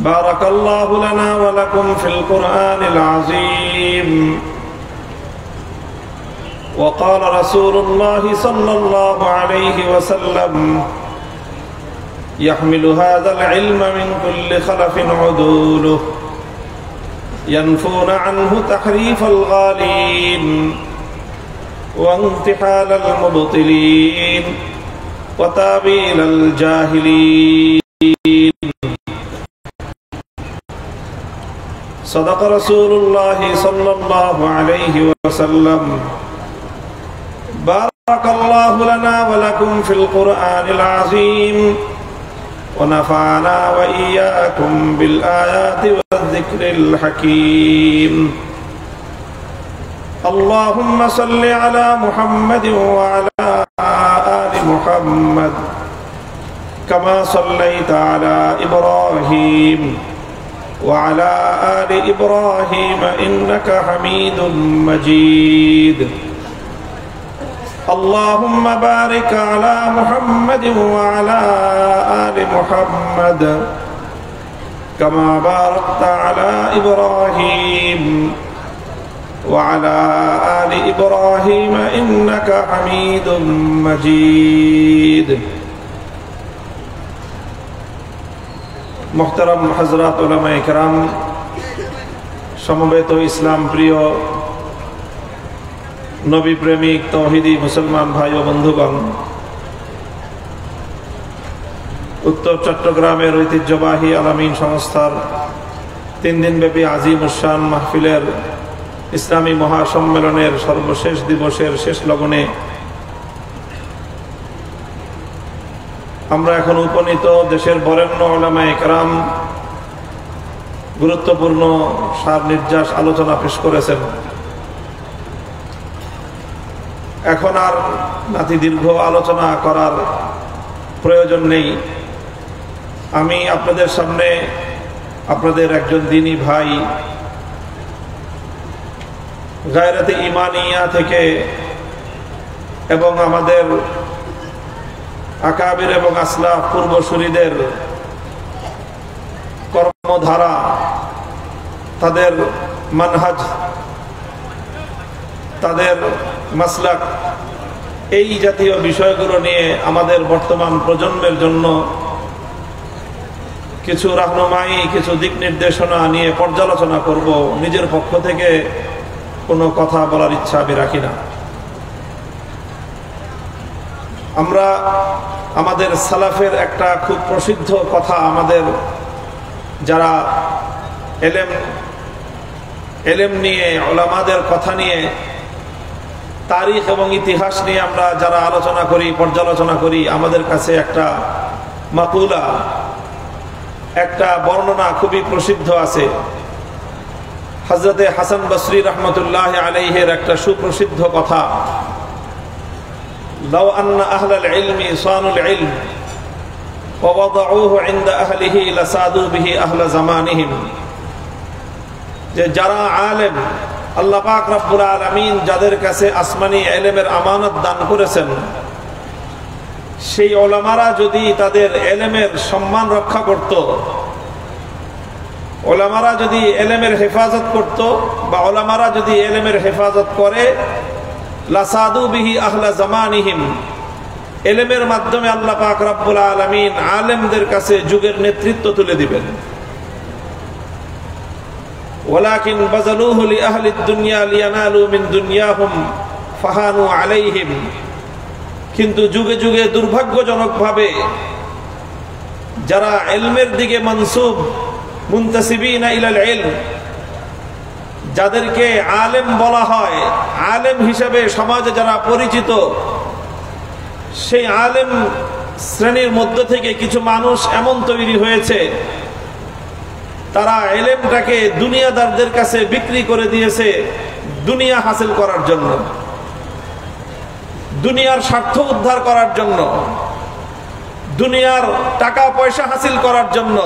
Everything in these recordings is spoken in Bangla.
بارك الله لنا ولكم في القرآن العظيم. وقال رسول الله صلى الله عليه وسلم: يحمل هذا العلم من كل خلف عدوله ينفون عنه تحريف الغالين وانتحال المبطلين وتأويل الجاهلين. صدق رسول الله صلى الله عليه وسلم. بارك الله لنا ولكم في القرآن العظيم ونفعنا وإياكم بالآيات والذكر الحكيم. اللهم صل على محمد وعلى آل محمد كما صليت على إبراهيم وعلى آل إبراهيم إنك حميد مجيد. اللهم بارك على محمد وعلى آل محمد كما باركت على إبراهيم وعلى آل إبراهيم إنك حميد مجيد. محترم حضرات علماء کرام, সমবেত ইসলাম প্রিয় নবী প্রেমিক তৌহিদি মুসলমান ভাই ও বন্ধুগণ, উত্তর চট্টগ্রামের ঐতিহ্যবাহী আলামিন সংস্থার 3 দিনব্যাপী আজিম উশান মাহফিলের ইসলামী মহাসম্মেলনের সর্বশেষ দিবসের শেষ লগনে আমরা এখন উপনীত দেশের বরেণ্য উলামায়ে কেরাম গুরুত্বপূর্ণ সার নির্যাস আলোচনা পেশ করেছেন। এখন আর নাতি দীর্ঘ আলোচনা করার প্রয়োজন নেই। আমি আপনাদের সামনে আপনাদের একজন দ্বীনী ভাই গায়রাতে ঈমানিয়া থেকে এবং আমাদের আকাবির এবং আসলাফ পূর্বসূরীদের কর্মধারা, তাদের মানহাজ, তাদের মাসলাক, এই জাতীয় বিষয়গুলো নিয়ে আমাদের বর্তমান প্রজন্মের জন্য কিছু রাহনুমাই, কিছু দিক নির্দেশনা নিয়ে পর্যালোচনা করব। নিজের পক্ষ থেকে কোনো কথা বলার ইচ্ছা আমি রাখি না। আমরা আমাদের সালাফের একটা খুব প্রসিদ্ধ কথা, আমাদের যারা এলেম নিয়ে, উলামাদের কথা নিয়ে, তারিখ এবং ইতিহাস নিয়ে আমরা যারা আলোচনা করি, পর্যালোচনা করি, আমাদের কাছে একটা মাকুলা, একটা বর্ণনা খুবই প্রসিদ্ধ আছে। হযরতে হাসান বসরি রহমতুল্লাহ আলাইহির একটা সুপ্রসিদ্ধ কথা, লাউ আন্না আহলাল ইলমি সানুল ইলম ওয়া ওয়াদাউহু ইনদা আহলিহি লাসাদু বিহি আহলা জামানিহিম, যে যারা আলেম, আল্লাহ পাক রব্বুল আলামিন যাদের কাছে আসমানি ইলমের আমানত দান করেছেন, সেই উলামারা যদি তাদের ইলমের সম্মান রক্ষা করত, উলামারা যদি ইলমের হেফাজত করত, বা উলামারা যদি ইলমের হেফাজত করে, লাসাদু বিহি আহলা জামানিহিম, ইলমের মাধ্যমে আল্লাহ পাক রব্বুল আলামিন আলেমদের কাছে যুগের নেতৃত্ব তুলে দিবেন। ওয়ালাকিন বাযালুহু লিআহলিদ দুনিয়া লিয়ানালু মিন দুনিয়াহুম ফাহানু আলাইহিম, কিন্তু যুগে যুগে দুর্ভাগ্যজনকভাবে যারা ইলমের দিকে মানসুব, মুনতাসিবিনা ইলাল ইলম, যাদেরকে আলেম বলা হয়, আলেম হিসেবে সমাজে যারা পরিচিত, সেই আলেম শ্রেণীর মধ্য থেকে কিছু মানুষ এমন তৈরি হয়েছে, তারা ইলমটাকে দুনিয়াদারদের কাছে বিক্রি করে দিয়েছে দুনিয়া হাসিল করার জন্য, দুনিয়ার স্বার্থ উদ্ধার করার জন্য, দুনিয়ার টাকা পয়সা হাসিল করার জন্য,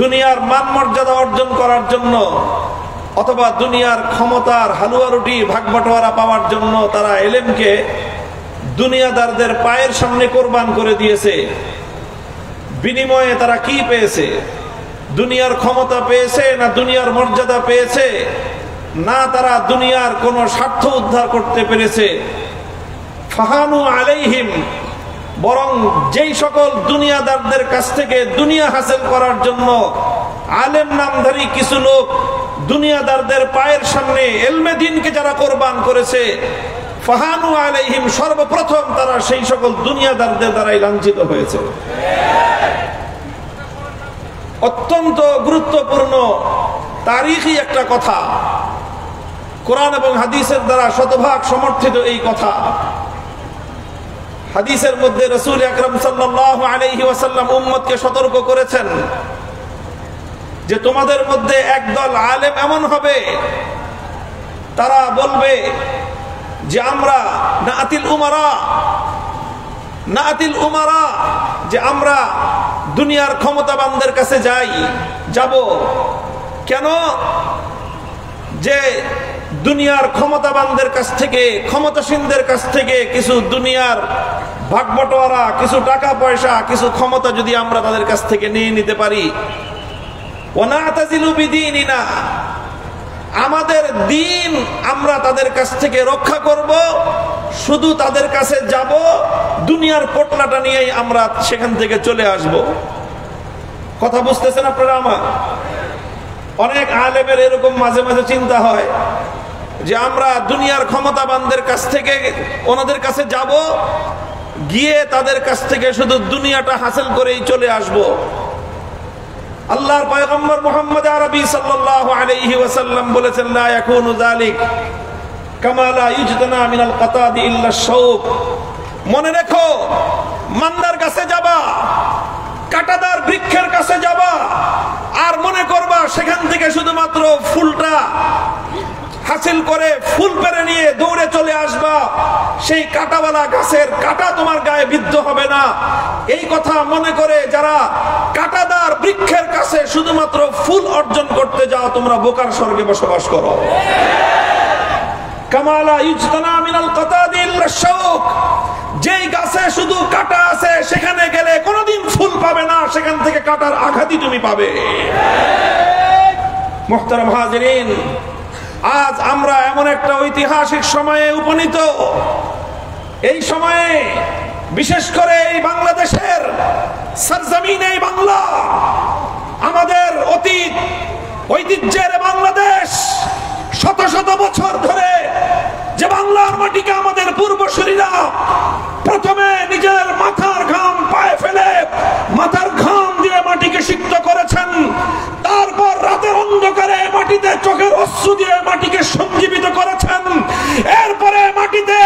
দুনিয়ার মান মর্যাদা অর্জন করার জন্য, অথবা দুনিয়ার ক্ষমতার হালুয়া রুটি ভাগ বাটোয়ারা পাওয়ার জন্য তারা ইলমকে দুনিয়াদারদের পায়ের সামনে কোরবান করে দিয়েছে। বিনিময়ে তারা কি পেয়েছে? দুনিয়ার ক্ষমতা পেয়েছে না দুনিয়ার মর্যাদা পেয়েছে, না তারা দুনিয়ার কোন স্বার্থ উদ্ধার করতে পেরেছে। ফাহানু আলাইহিম, বরং যেই সকল দুনিয়াদারদের কাছ থেকে দুনিয়া হাসিল করার জন্য আলেম নামধারী কিছু লোক দুনিয়াদারদের পায়ের সামনে ইলমে দ্বীনকে যারা কোরবান করেছে, ফাহানু আলাইহিম, সর্বপ্রথম তারা সেই সকল দুনিয়াদারদের দ্বারাই লাঞ্ছিত হয়েছে। অত্যন্ত গুরুত্বপূর্ণ তারিখী একটা কথা, কোরআন এবং হাদিসের দ্বারা শতভাগ সমর্থিত এই কথা। হাদিসের মধ্যে রাসূল আকরাম সাল্লাল্লাহু আলাইহি ওয়াসাল্লাম উম্মতকে সতর্ক করেছেন যে তোমাদের মধ্যে একদল আলেম এমন হবে, তারা বলবে যে আমরা নাআতিল উমারা, যে আমরা দুনিয়ার ক্ষমতাবানদের কাছে যাব। কেন? যে দুনিয়ার ক্ষমতাবানদের কাছ থেকে, ক্ষমতাসীনদের কাছ থেকে কিছু দুনিয়ার ভাগবটোয়ারা, কিছু টাকা পয়সা, কিছু ক্ষমতা যদি আমরা তাদের কাছ থেকে নিয়ে নিতে পারি, ওয়ানাতাজিলু বিদীনিনা, আমাদের দ্বীন আমরা তাদের কাছ থেকে রক্ষা করব, শুধু তাদের কাছে যাব, দুনিয়ার পোটলাটা নিয়েই আমরা সেখান থেকে চলে আসব। কথা বুঝতেছেন আপনারা আমার? অনেক আলেমের এরকম মাঝে মাঝে চিন্তা হয় যে আমরা দুনিয়ার ক্ষমতাবানদের কাছ থেকে ওনাদের কাছে যাব, গিয়ে তাদের কাছ থেকে শুধু দুনিয়াটা হাসিল করেই চলে আসব। আল্লাহর পয়গম্বর মুহাম্মদ আরবি সাল্লাল্লাহু আলাইহি ওয়াসাল্লাম বলেছেন, লা ইয়াকুনু যালিক কামা লা ইউজতানা মিনাল কাতাদি ইল্লা শাউক। মনে রেখো, মান্দার কাছে যাবা, কাঁটাদার বৃক্ষের কাছে যাবা, আর মনে করবা সেখান থেকে শুধুমাত্র ফুলটা হাসিল করে ফুল পেরে নিয়ে দৌড়ে চলে আসবা, সেই কাঁটাওয়ালা গাছের কাঁটা তোমার গায়ে বিদ্ধ হবে না। এই কথা মনে করে যারা কাঁটাদার বৃক্ষের কাছে শুধুমাত্র ফুল অর্জন করতে যাও, তোমরা বোকার স্বর্গে বসবাস করো। কামালা ইউজতানা মিনাল কাতাদি ইল্লা শাউক, যেই গাছে শুধু কাঁটা আছে সেখানে গেলে কোনোদিন ফুল পাবে না, সেখান থেকে কাঁটার আঘাতই তুমি পাবে। মুহতারাম হাজিরিন, আজ আমরা এমন একটা ঐতিহাসিক সময়ে উপনীত, এই সময়ে বিশেষ করে এই বাংলাদেশের সরজমিনে বাংলা, আমাদের অতীত ঐতিহ্যের বাংলাদেশ, শত শত বছর ধরে যে বাংলার মাটিকে আমাদের পূর্বসূরীরা প্রথমে নিজের মাথার ঘাম পায়ে ফেলে মাথার ঘাম দিয়ে মাটিকে সিক্ত করেছেন, তারপর রাতের অন্ধকারে মাটিতে চোখের অশ্রু দিয়ে মাটিকে সঞ্জীবিত করেছেন, এরপরে মাটিতে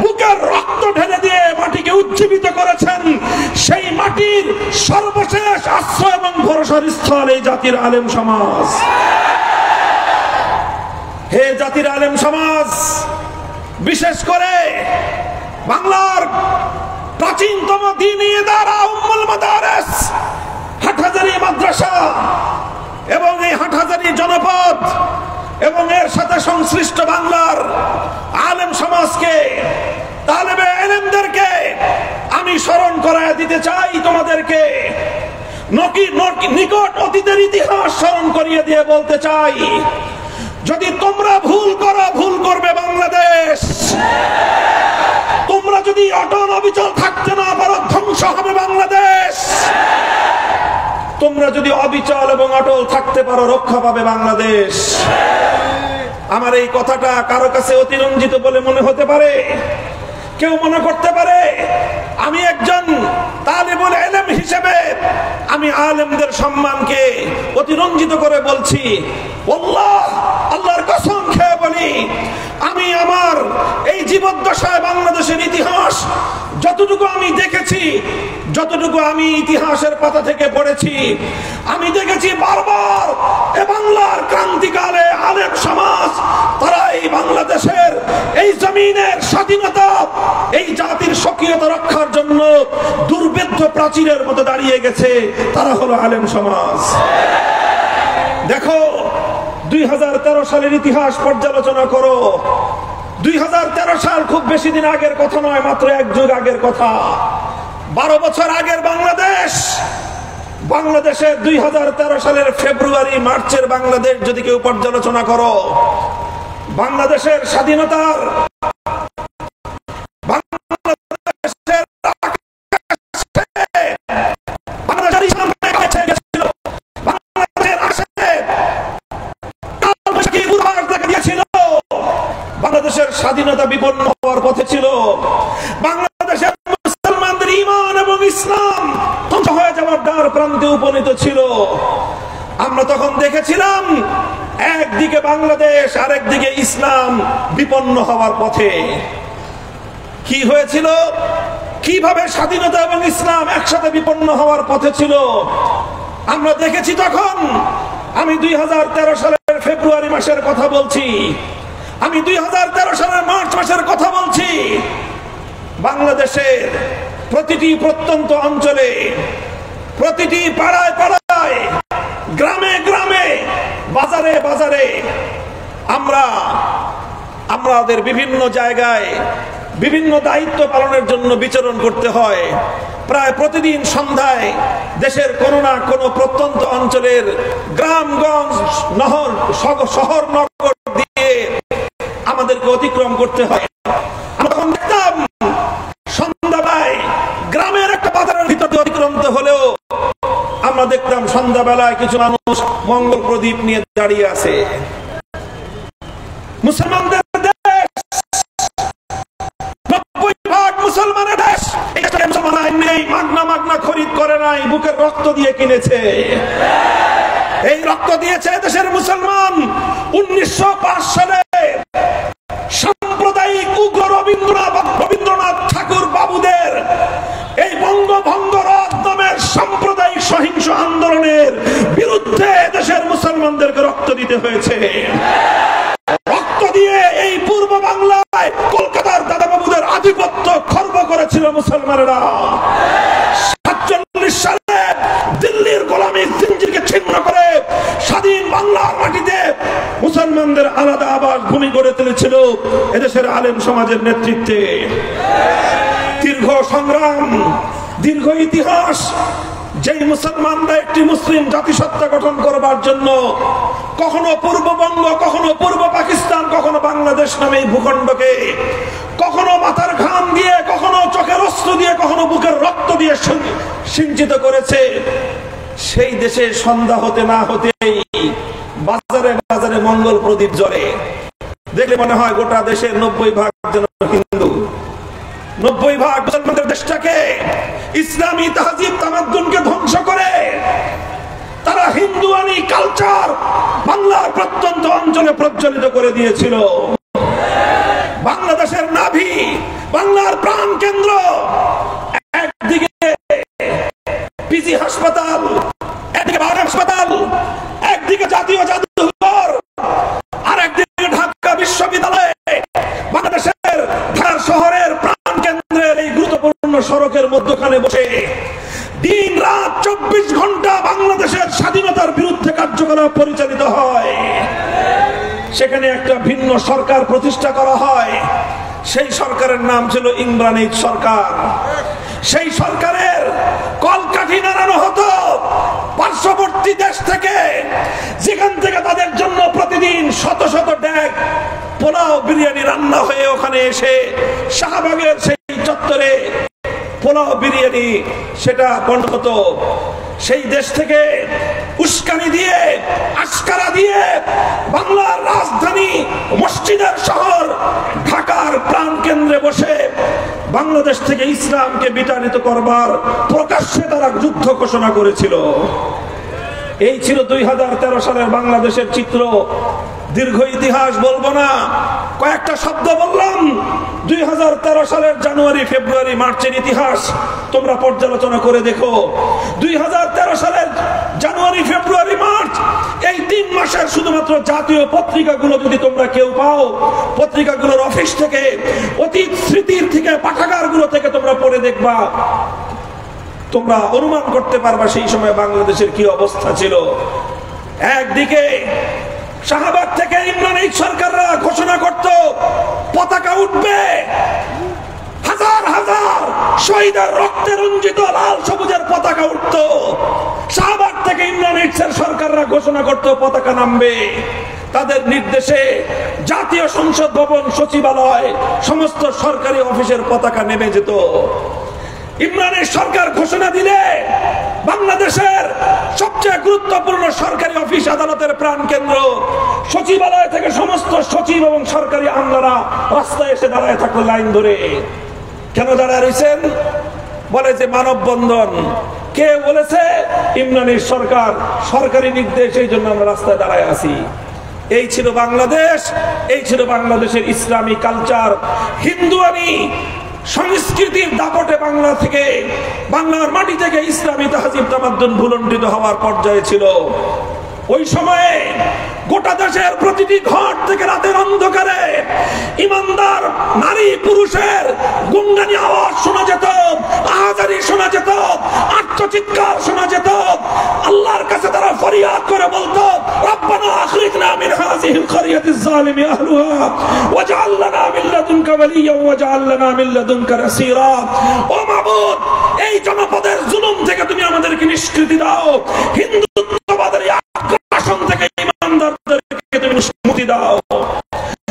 বুকের রক্ত ঢেলে দিয়ে মাটিকে উজ্জীবিত করেছেন। সেই মাটির সর্বশেষ আশ্রয় এবং ভরসার স্থল এই জাতির আলেম সমাজ। হে জাতির আলেম সমাজ, বিশেষ করে বাংলার প্রাচীনতম দ্বীনি ইদারা উম্মুল মাদারিস হাটহাজারী মাদ্রাসা এবং এই হাটহাজারী জনপদ এবং এর সাথে সংশ্লিষ্ট বাংলার আলেম সমাজকে, তালেবে ইলমদেরকে আমি স্মরণ করায় দিতে চাই, তোমাদেরকে নিকট অতীতের ইতিহাস স্মরণ করিয়ে দিয়ে বলতে চাই, যদি তোমরা ভুল করো, ভুল করবে বাংলাদেশ। তোমরা যদি অটল অবিচল থাকতে না পারো, ধ্বংস হবে বাংলাদেশ। তোমরা যদি অবিচল এবং অটল থাকতে পারো, রক্ষা পাবে বাংলাদেশ। আমার এই কথাটা কারো কাছে অতিরঞ্জিত বলে মনে হতে পারে, কেউ মনে করতে পারে আমি একজন তালিবুল ইলম হিসেবে আমি আলেমদের সম্মানকে অতিরঞ্জিত করে বলছি। আল্লাহর কসম খেয়ে বলি, আমি আমার এই জীবদ্দশায় বাংলাদেশের ইতিহাস যতটুকু আমি দেখেছি, যতটুকু আমি ইতিহাসের পাতা থেকে পড়েছি, আমি দেখেছি বারবার এ বাংলার ক্রান্তিকালে আলেম সমাজ তারা এই বাংলাদেশের এই জমিনের স্বাধীনতা, এই জাতির স্বকীয়তা রক্ষার জন্য দুর্ভেদ্য প্রাচীরের মতো দাঁড়িয়ে গেছে। তারা হলো আলেম সমাজ। দেখো, 2013 সালের ইতিহাস পর্যালোচনা করো। 2013 সাল খুব বেশি দিন আগের কথা নয়, মাত্র এক যুগ আগের কথা। 12 বছর আগের বাংলাদেশ, বাংলাদেশের 2013 সালের ফেব্রুয়ারি মার্চের বাংলাদেশ যদি কেউ পর্যালোচনা করো, বাংলাদেশের স্বাধীনতার বাংলাদেশের স্বাধীনতা বিপন্ন হওয়ার পথে ছিল। বাংলাদেশের মুসলমানদের ঈমান এবং ইসলাম ধ্বংস হয়ে যাওয়ার দ্বার প্রান্তে উপনীত ছিল। আমরা তখন দেখেছিলাম একদিকে বাংলাদেশ, আরেকদিকে ইসলাম বিপন্ন হওয়ার পথে। কি হয়েছিল, কিভাবে স্বাধীনতা এবং ইসলাম একসাথে বিপন্ন হওয়ার পথে ছিল আমরা দেখেছি তখন। আমি 2013 সালের ফেব্রুয়ারি মাসের কথা বলছি, আমি 2013 সালের মার্চ মাসের কথা বলছি। বাংলাদেশের প্রতিটি প্রত্যন্ত অঞ্চলে, প্রতিটি পাড়ায় পাড়ায়, গ্রামে গ্রামে, বাজারে বাজারে আমাদের বিভিন্ন জায়গায় বিভিন্ন দায়িত্ব পালনের জন্য বিচরণ করতে হয়। প্রায় প্রতিদিন সন্ধ্যায় দেশের কোনো না কোনো প্রত্যন্ত অঞ্চলের গ্রামগঞ্জ, শহর নগর দিয়ে আমাদেরকে অতিক্রম করতে হয়। আমরা তখন দেখতাম সন্ধ্যাবেলায় গ্রামের একটা বাজারের ভিতরে অতিক্রম হলেও আমরা দেখতাম সন্ধ্যাবেলায় কিছু মানুষ মঙ্গল প্রদীপ নিয়ে দাঁড়িয়ে আছে। মুসলমানদের দেশ, 90% মুসলমানের দেশ। মুসলমান নেই, মাগনা খরিদ করে নাই, বুকের রক্ত দিয়ে কিনেছে। এই রক্ত দিয়েছে দেশের মুসলমান। 1905 সালে সাম্প্রদায়িক উগ্র রবীন্দ্রনাথ ঠাকুর বাবুদের এই বঙ্গভঙ্গ রদ নামের সাম্প্রদায়িক সহিংস আন্দোলনের বিরুদ্ধে দেশের মুসলমানদেরকে রক্ত দিতে হয়েছে। রক্ত দিয়ে এই পূর্ব বাংলায় কলকাতার দাদা বাবুদের আধিপত্য খর্ব করেছিল মুসলমানেরা। 47 সালে দিল্লির গোলামীর জিঞ্জিরকে ছিন্ন করে স্বাধীন বাংলার মাটিতে মুসলমানদের আলাদা আবাস ভূমি গড়ে তুলেছিল এদেশের আলেম সমাজের নেতৃত্বে। দীর্ঘ সংগ্রাম, দীর্ঘ ইতিহাস। যেই মুসলমানরা একটি মুসলিম জাতিসত্তা গঠন করবার জন্য কখনো পূর্ববঙ্গ, কখনো পূর্ব পাকিস্তান, কখনো বাংলাদেশ নামে ভূখণ্ডকে কখনো মাথার ঘাম দিয়ে, কখনো চোখের অস্ত্র দিয়ে, কখনো বুকের রক্ত দিয়ে সিঞ্চিত করেছে, সেই দেশে সন্ধ্যা হতে না হতেই বাজারে বাজারে মঙ্গল প্রদীপ জ্বলে। দেখলে মনে হয় গোটা দেশের 90% যেন হিন্দু। 90% মুসলমানদের দেশটাকে, ইসলামী তাহজিব তামাদ্দুনকে ধ্বংস করে তারা হিন্দুয়ানি কালচার বাংলার প্রত্যন্ত অঞ্চলে প্রজ্বলিত করে দিয়েছিল। বাংলাদেশের নাভি, বাংলার প্রাণ কেন্দ্র, একদিকে পিজি হাসপাতাল, একদিকে বাংলা হাসপাতাল, একদিকে জাতীয় জাদুঘর, আর একদিকে ঢাকা বিশ্ববিদ্যালয়। বাংলাদেশের ঢাকা শহরের প্রাণ কেন্দ্রের এই গুরুত্বপূর্ণ সড়কের মধ্যখানে বসে দিন রাত 24 ঘন্টা বাংলাদেশের স্বাধীনতার বিরুদ্ধে কার্যকলাপ পরিচালিত হয়। সেখানে একটা ভিন্ন সরকার প্রতিষ্ঠা করা হয়। সেই সরকারের নাম ছিল ইমরান এইচ সরকার। সেই সরকারের কলকাঠি নাড়ানো হতো পার্শ্ববর্তী দেশ থেকে, যেখান থেকে তাদের জন্য প্রতিদিন শত শত ড্যাগ পোলাও বিরিয়ানি রান্না হয়ে ওখানে এসে শাহবাগের সেই চত্বরে পোলাও বিরিয়ানি সেটা বন্ধ হতো। সেই দেশ থেকে উস্কানি দিয়ে, আস্কারা দিয়ে বাংলার রাজধানী, মসজিদের শহর ঢাকার প্রাণ কেন্দ্রে বসে বাংলাদেশ থেকে ইসলামকে বিতাড়িত করবার প্রকাশ্যে তারা যুদ্ধ ঘোষণা করেছিল। এই ছিল 2013 সালের বাংলাদেশের চিত্র। দীর্ঘ ইতিহাস বলবো না, কয়েকটা শব্দ বললাম। 2013 সালের জানুয়ারি, ফেব্রুয়ারি, মার্চের ইতিহাস তোমরা পর্যালোচনা করে দেখো। 2013 সালের জানুয়ারি, ফেব্রুয়ারি, মার্চ এই 3 মাসের শুধুমাত্র জাতীয় পত্রিকাগুলো যদি তোমরা কেউ পাও, পত্রিকাগুলোর অফিস থেকে, অতীত স্মৃতির থেকে, পাঠাগারগুলো থেকে তোমরা পড়ে দেখবা, তোমরা অনুমান করতে পারবা সেই সময় বাংলাদেশের কি অবস্থা ছিল। একদিকে শাহবাগ থেকে ইমরান এইচ সরকাররা ঘোষণা করত পতাকা উঠবে, হাজার হাজার শহীদের রক্তে রঞ্জিত লাল সবুজের পতাকা উঠতো। শাহবাগ থেকে ইমরান ইটসের সরকাররা ঘোষণা করত পতাকা নামবে। তাদের নির্দেশে জাতীয় সংসদ ভবন, সচিবালয়, সমস্ত সরকারি অফিসের পতাকা নেমে যেত। ইমরানের সরকার ঘোষণা দিলে বাংলাদেশের সবচেয়ে গুরুত্বপূর্ণ সরকারি অফিস, আদালতের প্রাণকেন্দ্র, সচিবালয় থেকে সমস্ত সচিব এবং সরকারি আমলারা রাস্তায় এসে দাঁড়ায় থাকলো লাইন ধরে। কেন দাঁড়ায় রয়েছেন? বলে যে মানববন্ধন। কে বলেছে? ইমরানের সরকার, সরকারি নির্দেশ, এই জন্য আমরা রাস্তায় দাঁড়ায় আছি। এই ছিল বাংলাদেশ, এই ছিল বাংলাদেশের ইসলামী কালচার। হিন্দুয়ানি সংস্কৃতির দাপটে বাংলা থেকে, বাংলার মাটি থেকে ইসলামী তাহজিব তামাদ্দুন ভুলণ্ঠিত হওয়ার পর্যায়ে ছিল। ওই সময়ে গোটা দেশের প্রতিটি ঘর থেকে রাতের অন্ধকারে ইমানদার নারী পুরুষের গুনগানি আওয়াজ শোনা যেত, আহাজারি শোনা যেত, আর্তচিৎকার শোনা যেত। আল্লাহর কাছে তারা ফরিয়াদ করে বলতো, রব্বানা আখরিজনা মিন হাযিহিল ক্বরিয়াতিজ যালিমি আহলুহা ওয়াজআল লানা মিন লাদুনকা ওয়ালিয়্যা ওয়াজআল লানা মিন লাদুনকা নাসীরা। ও মাবুদ, এই জনপদের জুলুম থেকে তুমি আমাদেরকে নিষ্কৃতি দাও। হিন্দুত্ববাদের আগ্রাসন থেকে ইমানদারদেরকে তুমি মুক্তি দাও।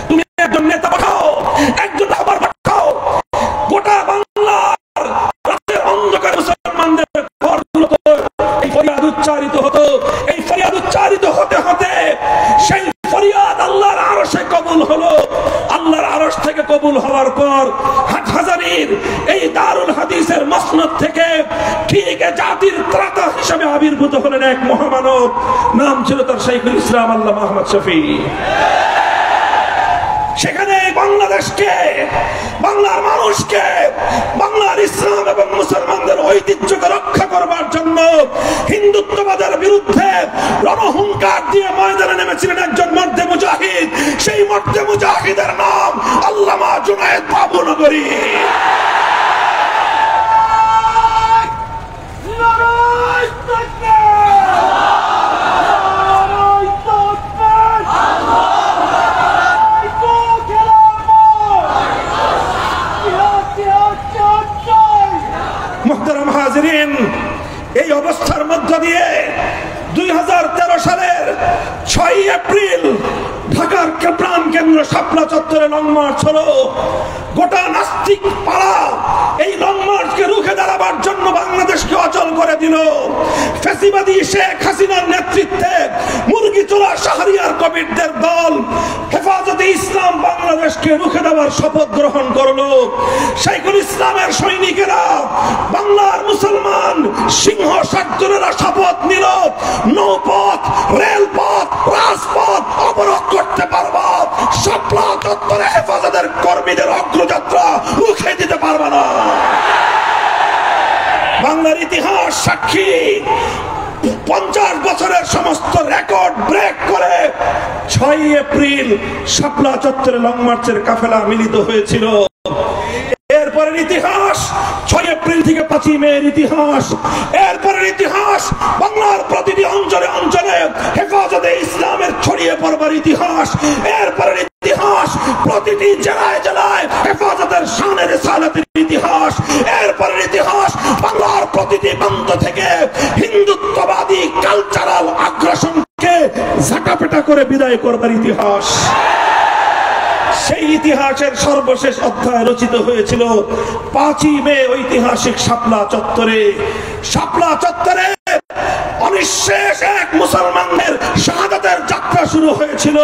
তুমি একজন নেতা পাঠাও, একজন খাবার পাঠাও। গোটা বাংলার রাতের অন্ধকার মুসলমানদের ঘরগুলোতে এই ফরিয়াদ উচ্চারিত হতো। এই ফরিয়াদ উচ্চারিত হতে হতে সেই ফরিয়াদ আল্লাহর আরশে কবুল হলো। আল্লাহর আরশ থেকে কবুল হওয়ার পর হাটহাজারীর এই দারুল হাদিসের মসনদ থেকে ঠিক জাতির ত্রাতা হিসেবে আবির্ভূত হলেন এক মহামানব। নাম ছিল তার শাইখুল ইসলাম আল্লামা আহমদ শফী। সেখানে বাংলাদেশকে, বাংলার মানুষকে, বাংলার ইসলাম এবং মুসলমানদের ঐতিহ্যকে রক্ষা করবার জন্য হিন্দুত্ববাদের বিরুদ্ধে রণহুঙ্কার দিয়ে ময়দানে নেমেছিলেন একজন মর্দে মুজাহিদ। সেই মর্দে মুজাহিদের নাম আল্লামা জুনায়েদ বাবুনগরী। মুহতারাম হাজিরিন, এই অবস্থার মধ্য দিয়ে 2013 সালের 6 এপ্রিল ঢাকার প্রাণ কেন্দ্র শাপলা চত্বরে লং মার্চ হলো। গোটা নাস্তিক পাড়া এই লং মার্চকে রুখে দাঁড়াবার জন্য বাংলাদেশকে অচল করে দিল। ফ্যাসিবাদী শেখ হাসিনার নেতৃত্বে মুরগি চোরা শাহরিয়ার কবিরদের দল হেফাজতে ইসলাম বাংলাদেশকে রুখে দেওয়ার শপথ গ্রহণ করলো। শাইখুল ইসলামের সৈনিকেরা, বাংলার মুসলমান সিংহ শার্দুলেরা শপথ নিল, নৌপথ, রেলপথ, রাজপথ অবরোধ করতে পারবা, শাপলা চত্বরে হেফাজতের কর্মীদের অগ্রযাত্রা রুখে দিতে পারবা না। বাংলার ইতিহাস সাক্ষী, 50 বছরের সমস্ত রেকর্ড ব্রেক করে 6 এপ্রিল শাপলা চত্বরে লং মার্চের কাফেলা মিলিত হয়েছিল। এরপরের ইতিহাস 6 এপ্রিল থেকে 5 মের ইতিহাস। এরপরের ইতিহাস বাংলার প্রতিটি অঞ্চলে অঞ্চলে হেফাজতে ইসলামের ছড়িয়ে পড়বার ইতিহাস। এরপরের ইতিহাস প্রতিটি জেলায় জেলায় হেফাজতের শানে রিসালাতের ইতিহাস। এরপরের ইতিহাস বাংলার প্রতিটি প্রান্ত থেকে হিন্দুত্ববাদী কালচারাল আগ্রাসনকে ঝাঁটাপেটা করে বিদায় করবার ইতিহাস। সেই ইতিহাসের সর্বশেষ অধ্যায় রচিত হয়েছিল 5 মে ঐতিহাসিক শাপলা চত্বরে। শাপলা চত্বরে অনিঃশেষ এক মুসলমানদের শাহাদাতের যাত্রা শুরু হয়েছিল।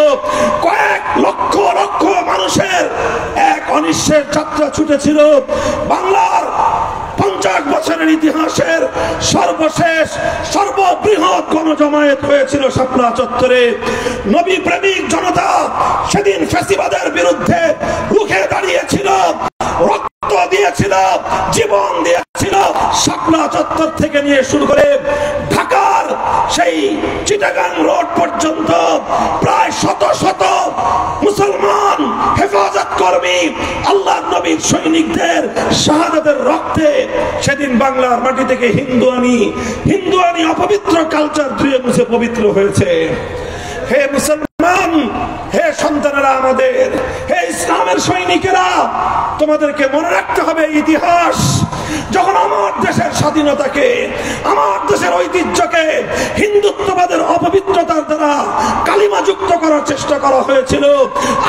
কয়েক লক্ষ লক্ষ মানুষের এক অনিঃশেষ যাত্রা ছুটেছিল। বাংলার 50 বছরের ইতিহাসের সর্বশেষ সর্ববৃহৎ গণজমায়েত হয়েছিল শাপলা চত্বরে। নবী প্রেমিক জনতা সেদিন ফ্যাসিবাদের বিরুদ্ধে রুখে দাঁড়িয়েছিল, রক্ত দিয়েছিল, জীবন দিয়েছিল। শাপলা চত্বর থেকে নিয়ে শুরু করে ঢাকার সেই চিটাগাং রোড পর্যন্ত প্রায় শত শত মুসলমান হেফাজত কর্মী আল্লাহর নবীর সৈনিকদের শাহাদাতের রক্তে সেদিন বাংলার মাটি থেকে হিন্দুয়ানি অপবিত্র কালচার ধুয়ে মুছে পবিত্র হয়েছে। হে মুসলমান, মুসলমান, হে সন্তানেরা আমাদের, হে ইসলামের সৈনিকেরা, তোমাদেরকে মনে রাখতে হবে ইতিহাস। যখন আমার দেশের স্বাধীনতাকে, আমার দেশের ঐতিহ্যকে হিন্দুত্ববাদের অপবিত্রতার দ্বারা কালিমা যুক্ত করার চেষ্টা করা হয়েছিল,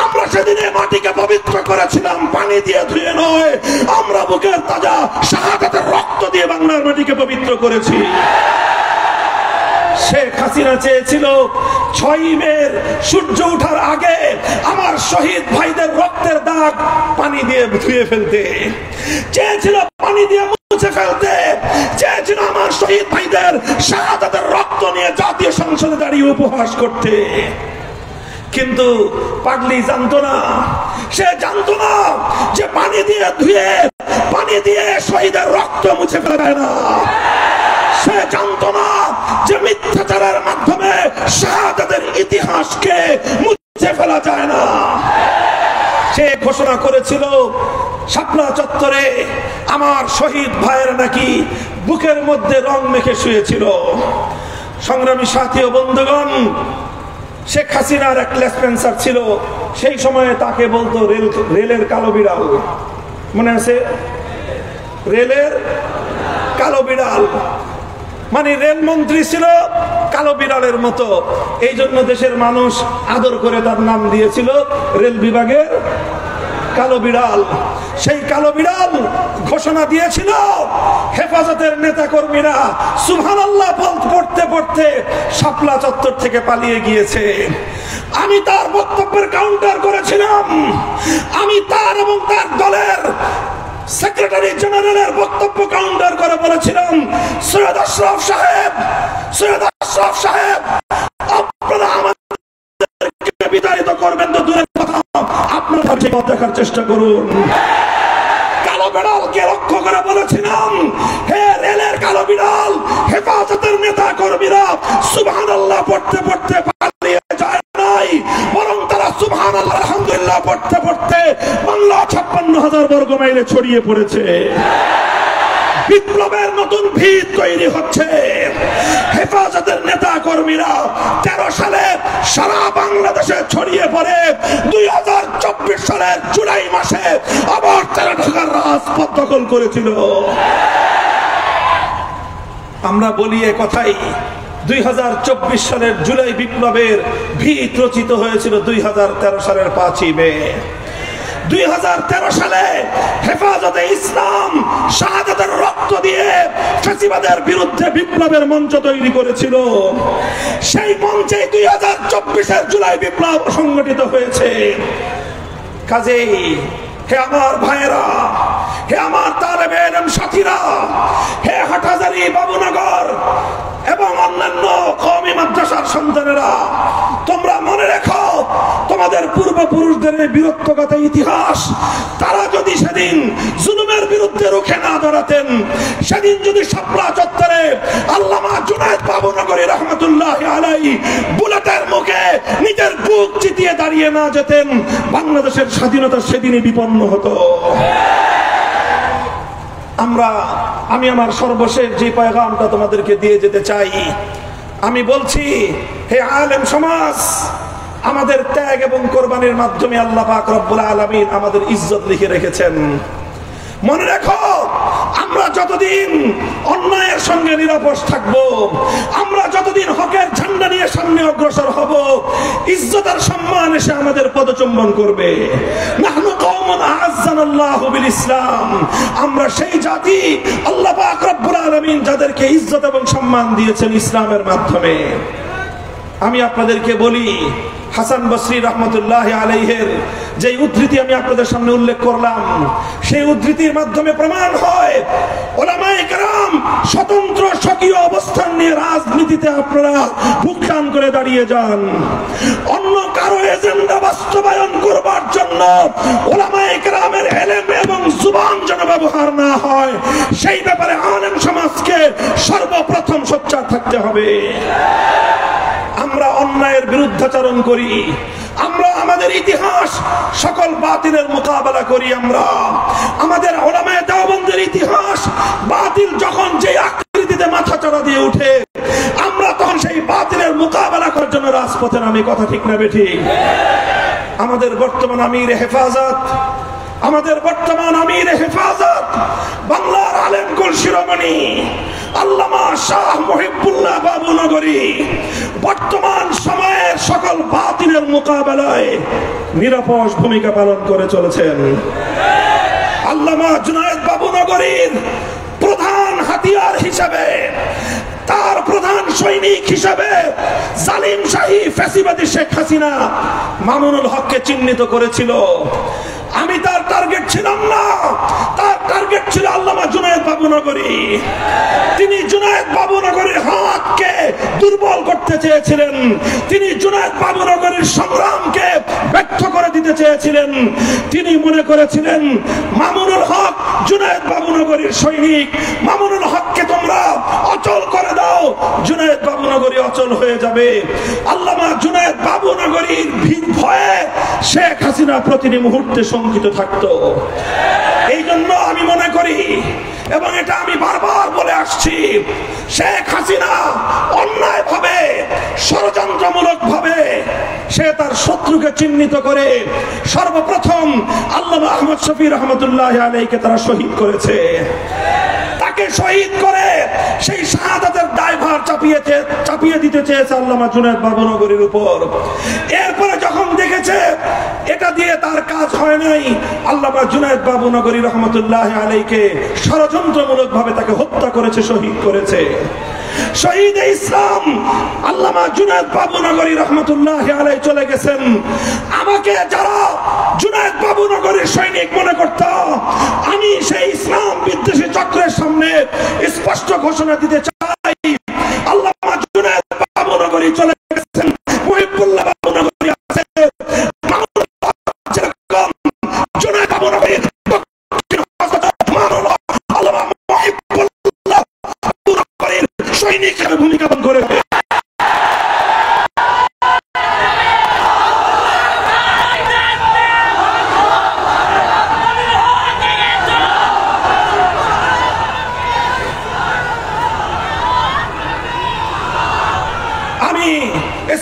আমরা সেদিনে মাটিকে পবিত্র করেছিলাম পানি দিয়ে ধুয়ে নয়, আমরা বুকের তাজা শাহাদাতের রক্ত দিয়ে বাংলার মাটিকে পবিত্র করেছি। শেখ হাসিনা চেয়েছিল 6 মে সূর্য ওঠার আগে আমার শহীদ ভাইদের রক্তের দাগ পানি দিয়ে ধুয়ে ফেলতে, চেয়েছিল পানি দিয়ে মুছে ফেলতে, চেয়েছিল আমার শহীদ ভাইদের শাহাদাতের রক্ত নিয়ে জাতীয় সংসদে দাঁড়িয়ে উপহাস করতে। কিন্তু পাগলি জানতো না, সে জানতো না যে পানি দিয়ে ধুয়ে, পানি দিয়ে শহীদের রক্ত মুছে ফেলা যায় না। সে জানতো না যে মিথ্যাচারের মাধ্যমে শাহাদাতের ইতিহাসকে মুছে ফেলা যায় না। সে ঘোষণা করেছিল শাপলা চত্বরে আমার শহীদ ভাইয়ের নাকি বুকের মধ্যে রং মেখে শুয়েছিল। সংগ্রামী সাথী ও বন্ধুগণ, শেখ হাসিনার এক লেসপেন্সার ছিল, সেই সময়ে তাকে বলতো রেলের কালো বিড়াল। মনে আছে? রেলের কালো বিড়াল, মানে রেলমন্ত্রী ছিল কালো বিড়ালের মতো, এই জন্য দেশের মানুষ আদর করে তার নাম দিয়েছিল রেল বিভাগের কালো বিড়াল। সেই কালো বিড়াল ঘোষণা দিয়েছিল হেফাজতের নেতা কর্মীরা সুবহানাল্লাহ পড়তে পড়তে শাপলা চত্বর থেকে পালিয়ে গিয়েছে। আমি তার বক্তব্যের কাউন্টার করেছিলাম, আমি তার এবং তার দলের সেক্রেটারি জেনারেলের বক্তব্য কাউন্টার করে বলেছিলাম, সৈয়দ আশরাফ সাহেব, সৈয়দ আশরাফ সাহেব, আপনারা আমাদেরকে বিতাড়িত করবেন তো দূরের কথা, আপনারা পথ দেখার চেষ্টা করুন। কালো বিড়ালকে লক্ষ্য করে বলেছিলাম, হে রেলের কালো বিড়াল, হেফাজতের নেতা কর্মীরা সুবহানাল্লাহ পড়তে পড়তে পালিয়ে যায় নাই, বরং তারা সুবহানাল্লাহ আলহামদুলিল্লাহ পড়তে পড়তে বাংলা 56,000 বর্গ মাইলে ছড়িয়ে পড়েছে। বিপ্লবের নতুন ভিত তৈরি হচ্ছে। হেফাজতের নেতা কর্মীরা 13 সালে সারা বাংলাদেশে ছড়িয়ে পড়ে 2024 সালের জুলাই মাসে আবার তারা ঢাকার রাজপথ দখল করেছিল। আমরা বলি এ কথাই, 2024 সালের জুলাই বিপ্লবের ভিত রচিত হয়েছিল 2013 সালের 5ই মে। 2013 সালে হেফাজতে ইসলাম শাহাদাতের রক্ত দিয়ে ফ্যাসিবাদের বিরুদ্ধে বিপ্লবের মঞ্চ তৈরি করেছিল। সেই মঞ্চে 2024-এর জুলাই বিপ্লব সংগঠিত হয়েছে। কাজেই হে আমার ভাইয়েরা, হে আমার তালেবে ইলম সাথীরা, হে হাটহাজারী, বাবুনগর এবং অন্যান্য কওমি মাদ্রাসার সন্তানেরা, তোমরা মনে রেখো তোমাদের পূর্বপুরুষদের বীরত্বগত ইতিহাস, তারা যদি সেদিন জুলুমের বিরুদ্ধে রুখে না দাঁড়াতেন, সেদিন যদি শাপলা চত্বরে আল্লামা জুনায়েদ বাবুনগরী রহমাতুল্লাহ আলাইহি বুলেটের মুখে নিজের বুক চিতিয়ে দাঁড়িয়ে না যেতেন, বাংলাদেশের স্বাধীনতা সেদিনই বিপন্ন হতো। আমি আমার সর্বশেষ যে পয়গামটা তোমাদেরকে দিয়ে যেতে চাই, আমি বলছি, হে আলেম সমাজ, আমাদের ত্যাগ এবং কোরবানির মাধ্যমে আল্লাহ পাক রব্বুল আলামিন আমাদের ইজ্জত লিখে রেখেছেন। মনে রাখো, আমরা যতদিন অন্যায়ের সঙ্গে নিরপেক্ষ থাকব, আমরা যতদিন হকের ঝান্ডা নিয়ে সামনে অগ্রসর হব, ইজ্জতের সম্মান এসে আমাদের পদচুম্বন করবে। নাহনু কওমুন আ'আজ্জানাল্লাহু বিল ইসলাম, আমরা সেই জাতি আল্লাহ পাক রব্বুল আলামিন যাদেরকে ইজ্জত এবং সম্মান দিয়েছেন ইসলামের মাধ্যমে। আমি আপনাদেরকে বলি, হাসান বসরি রহমতুল্লাহ আলাইহির যে উদ্ধৃতি আমি আপনাদের সামনে উল্লেখ করলাম, সেই উদ্ধৃতির মাধ্যমে প্রমাণ হয় উলামায়ে কেরাম স্বতন্ত্র স্বকীয় অবস্থান নিয়ে রাজনীতিতে আপনারা বুক টান করে দাঁড়িয়ে যান। অন্য কারো এজেন্ডা বাস্তবায়ন করবার জন্য উলামায়ে কেরামের ইলম এবং জুবান যেন ব্যবহার না হয়, সেই ব্যাপারে আলেম সমাজকে সর্বপ্রথম সোচ্চার থাকতে হবে। আমরা অন্যায়ের বিরুদ্ধাচরণ করি, আমরা আমাদের ইতিহাস সকল বাতিলের মোকাবেলা করি। আমরা আমাদের উলামায়ে দেওবন্দের ইতিহাস, বাতিল যখন যে আকৃতিতে মাথা চড়া দিয়ে উঠে, আমরা তখন সেই বাতিলের মোকাবেলা করার জন্য রাজপথে রাজপথের আমি কথা ঠিক না বেঠিক? আমাদের বর্তমান আমির হেফাজত, আমাদের বর্তমান আমির হেফাজত বাংলার আলেমকুল শিরোমণি আল্লামা শাহ মুহিবুল্লাহ বাবুনগরী বর্তমান সময়ের সকল বাতিলের মোকাবেলায় নিরপেক্ষ ভূমিকা পালন করে চলেছেন। আল্লামা জুনায়েদ বাবুনগরীর প্রধান হাতিয়ার হিসেবে, তার প্রধান সৈনিক হিসেবে জালিম শাহী ফ্যাসিবাদী শেখ হাসিনা মামুনুল হককে চিহ্নিত করেছিল। আমি তার টার্গেট ছিলাম না, তার টার্গেট ছিল আল্লামা জুনায়েদ বাবুনগরী। তিনি জুনায়েদ বাবুনগরীর হাতকে দুর্বল করতে চেয়েছিলেন, তিনি জুনায়েদ বাবুনগরীর সংগ্রামকে ব্যর্থ করে দিতে চেয়েছিলেন। তিনি মনে করেছিলেন মামুনুল হক জুনায়েদ বাবুনগরীর সৈনিক, মামুনুল হককে তোমরা অচল করে দাও, জুনায়েদ বাবুনগরী অচল হয়ে যাবে। আল্লামা জুনায়েদ বাবুনগরীর ভয়ে শেখ হাসিনা প্রতিটি মুহূর্তে শঙ্কিত থাকতো। এই জন্য আমি মনে করি, এবং এটা আমি বারবার বলে আসছি, শেখ হাসিনা অন্যায় ভাবে, ষড়যন্ত্রমূলক ভাবে সে তার শত্রুকে চিহ্নিত করে সর্বপ্রথম আল্লামা আহমদ শফি রহমতুল্লাহ আলাইহিকে তারা শহীদ করেছে। তাকে শহীদ করে সেই শাহাদাতের দায়ভার চাপিয়ে দিতে চেয়েছে আল্লামা জুনায়েদ বাবুনগরীর উপর। এরপরে যখন দেখেছে এটা দিয়ে তার কাজ হয় নাই, আল্লামা জুনায়েদ বাবুনগরী রহমতুল্লাহ আলাইহিকে ষড়যন্ত্রমূলক ভাবে তাকে হত্যা করেছে, শহীদ করেছে। শহীদ ইসলাম আল্লামা জুনায়েদ বাবুনগরী রহমতুল্লাহ আলাইহি চলে গেছেন। আমাকে যারা জুনায়েদ বাবুনগরীর সৈনিক মনে করত, আমি সেই ইসলাম বিদ্বেষী চক্রের সামনে স্পষ্ট ঘোষণা দিতে চাই, আল্লামা জুনায়েদ বাবুনগরী চলে গেছেন, মুহিবুল্লাহ বাবুনগরী আছে। জুনায়েদ বাবুনগরী সৈনিক হিসেবে ভূমিকা পালন করে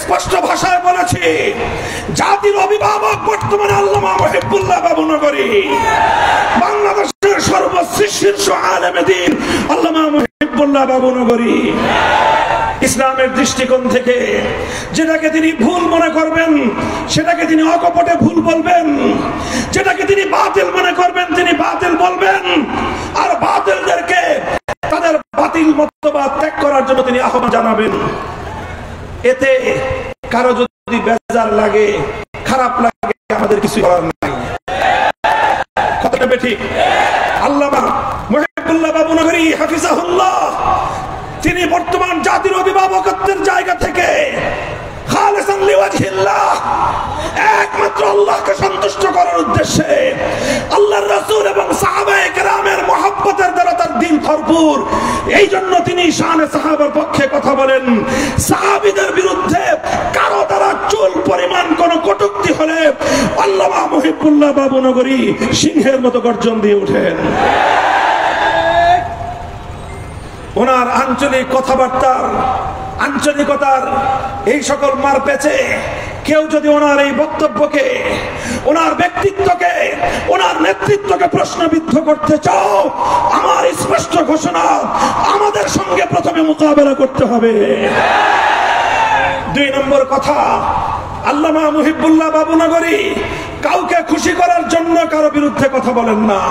স্পষ্ট ভাষায় বলেছি, জাতির অভিভাবক বর্তমানে আল্লামা মুহিবুল্লাহ বাবুনগরী, বাংলাদেশের সর্বশীর্ষ আলেমে দ্বীন আল্লামা মুহিবুল্লাহ বাবুনগরী। ইসলামের দৃষ্টিকোণ থেকে যেটাকে তিনি ভুল মনে করবেন সেটাকে তিনি অকপটে ভুল বলবেন, যেটাকে তিনি বাতিল মনে করবেন তিনি বাতিল বলবেন, আর বাতিলদেরকে তাদের বাতিল মতবাদ ত্যাগ করার জন্য তিনি আহ্বান জানাবেন। এতে কারো যদি বেজার লাগে, খারাপ লাগে, আমাদের কিছু করার নাই। কথাটা বেঠিক? আল্লামা মুহিবুল্লাহ বাবুনগরী হাফিজাহুল্লাহ তিনি বর্তমান জাতির অভিভাবকত্বের জায়গা থেকে খালিসান লিওয়াজহিল্লাহ, একমাত্র আল্লাহকে সন্তুষ্ট করার উদ্দেশ্যে, আল্লাহর রাসূল এবং সাহাবায়ে কেরামের মহব্বতের দ্বারা তার দিল ভরপুর। এই জন্য তিনি শানে সাহাবার পক্ষে কথা বলেন। সাহাবীদের বিরুদ্ধে কারো দ্বারা চুল পরিমাণ কোন কটূক্তি হলে আল্লামা মুহিবুল্লাহ বাবুনগরী সিংহের মতো গর্জন দিয়ে ওঠেন। ওনার আঞ্চলিক কথাবার্তার, আঞ্চলিকতার এই সকল মার পেছে কেউ যদি ওনার এই বক্তব্যকে, ওনার ব্যক্তিত্বকে, ওনার নেতৃত্বকে প্রশ্নবিদ্ধ করতে চাও, আমার স্পষ্ট ঘোষণা, আমাদের সঙ্গে প্রথমে মোকাবেলা করতে হবে। 2 নম্বর কথা, আল্লামা মুহিবুল্লাহ বাবুনগরী কাউকে খুশি করার জন্য কারো বিরুদ্ধে কথা বলেন না।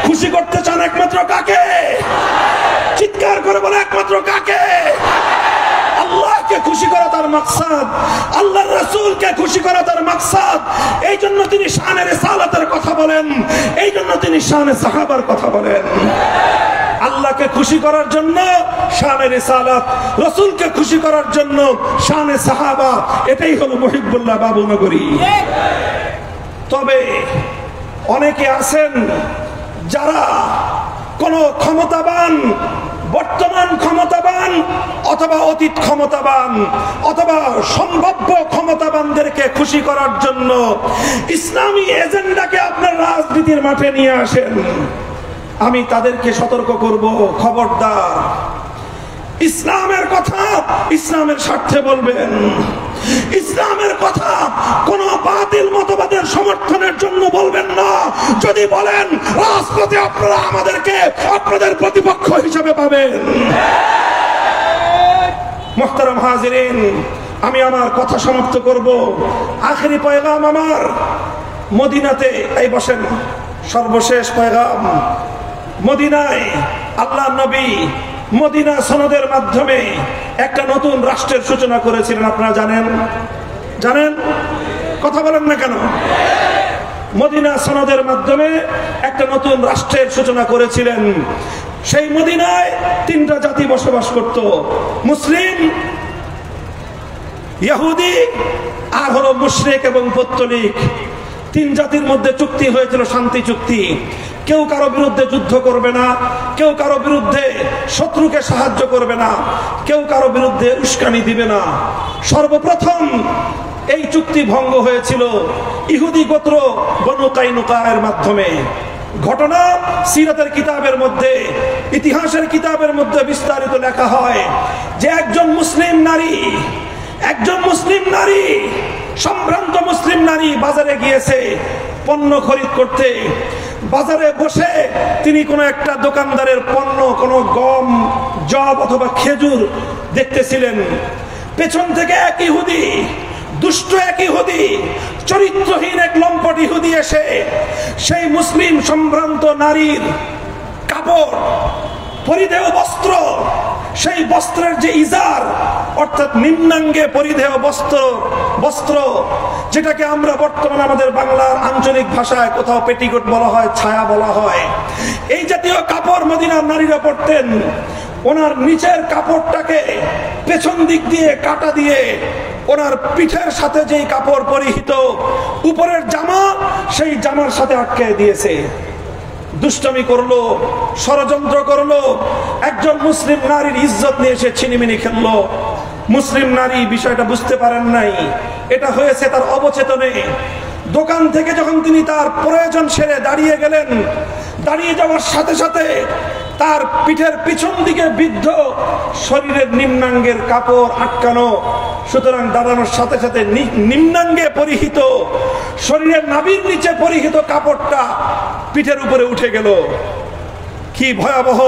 খুশি করতে চান একমাত্র কাকে? চিৎকার করে বলে একমাত্র কাকে? আল্লাহকে খুশি করা তার মাকসাদ, আল্লাহর রাসূলকে খুশি করা তার মাকসাদ। এই জন্য তিনি শানে রিসালাতের কথা বলেন, এই জন্য তিনি শানে সাহাবার কথা বলেন। আল্লাহকে খুশি করার জন্য শানে রিসালাত, রাসূলকে খুশি করার জন্য শানে সাহাবা, এটাই হলো মুহিবুল্লাহ বাবুনগরী। তবে অনেকে আছেন যারা কোন ক্ষমতাবান, বর্তমান ক্ষমতাবান অথবা অতীত ক্ষমতাবান অথবা সম্ভাব্য ক্ষমতাবানদেরকে খুশি করার জন্য ইসলামী এজেন্ডাকে আপনার রাজনীতির মাঠে নিয়ে আসেন। আমি তাদেরকে সতর্ক করব, খবরদার, ইসলামের কথা ইসলামের স্বার্থে বলবেন। ইসলামের কথা কোন বাতিল মতবাদের সমর্থনের জন্য বলবেন না। যদি বলেন রাজপথে আপনারা আমাদেরকে আপনাদের প্রতিপক্ষ হিসেবে পাবেন। মুহতারাম হাজিরিন, আমি আমার কথা সমাপ্ত করব। আখেরি পয়গাম আমার মদিনাতে, এই বসেন, সর্বশেষ পয়গাম মদিনায়। আল্লাহর নবী মদিনা সনদের মাধ্যমে একটা নতুন রাষ্ট্রের সূচনা করেছিলেন। আপনারা জানেন? জানেন? কথা বলেন না কেন? মদিনা সনদের মাধ্যমে একটা নতুন রাষ্ট্রের সূচনা করেছিলেন। সেই মদিনায় তিনটা জাতি বসবাস করত, মুসলিম, ইহুদি আর হলো মুশরিক এবং পৌত্তলিক। তিন জাতির মধ্যে চুক্তি হয়েছিল, শান্তি চুক্তি। কেউ কারো বিরুদ্ধে যুদ্ধ করবে না, কেউ কারো বিরুদ্ধে শত্রুকে সাহায্য করবে না, কেউ কারো বিরুদ্ধে উস্কানি দিবে না। সর্বপ্রথম এই চুক্তি ভঙ্গ হয়েছিল ইহুদি গোত্র বনু কাইনুকার মাধ্যমে। ঘটনা সিরাতের কিতাবের মধ্যে, ইতিহাসের কিতাবের মধ্যে বিস্তারিত লেখা হয় যে একজন মুসলিম নারী, সম্ভ্রান্ত মুসলিম নারী বাজারে গিয়েছে পণ্য খরিদ করতে। বাজারে বসে তিনি কোনো একটা দোকানদারের পণ্য, কোনো গম, জব অথবা খেজুর দেখতেছিলেন। পেছন থেকে এক ইহুদি, দুষ্ট এক ইহুদি, চরিত্রহীন এক লম্পট ইহুদি এসে সেই মুসলিম সম্ভ্রান্ত নারীর কাপড়, পরিধেয় বস্ত্র, সেই বস্ত্রের যে ইজার অর্থাৎ নিম্নাঙ্গে পরিধেয় বস্ত্র, যেটাকে আমরা বর্তমানে আমাদের বাংলার আঞ্চলিক ভাষায় কোথাও পেটিকোট বলা হয়, ছায়া বলা হয়, এই জাতীয় কাপড় মদিনার নারীরা পরতেন। ওনার নিচের কাপড়টাকে পেছন দিক দিয়ে কাটা দিয়ে ওনার পিঠের সাথে যেই কাপড় পরিহিত উপরের জামা, সেই জামার সাথে আটকে দিয়েছে। দুষ্টমি করলো, ষড়যন্ত্র করলো, একজন মুসলিম নারীর ইজ্জত নিয়ে এসে ছিনিমিনি খেললো। মুসলিম নারী বিষয়টা বুঝতে পারেন নাই, এটা হয়েছে তার অবচেতনে। দোকান থেকে যখন তিনি তার প্রয়োজন সেরে দাঁড়িয়ে গেলেন, দাঁড়িয়ে যাওয়ার সাথে সাথে তার পিঠের পিছন দিকে বিদ্ধ শরীরের নিম্নাঙ্গের কাপড় আটকানো, সুতরাং দাঁড়ানোর সাথে সাথে নিম্নাঙ্গে পরিহিত, শরীরের নাভির নিচে পরিহিত কাপড়টা পিঠের উপরে উঠে গেল। কি ভয়াবহ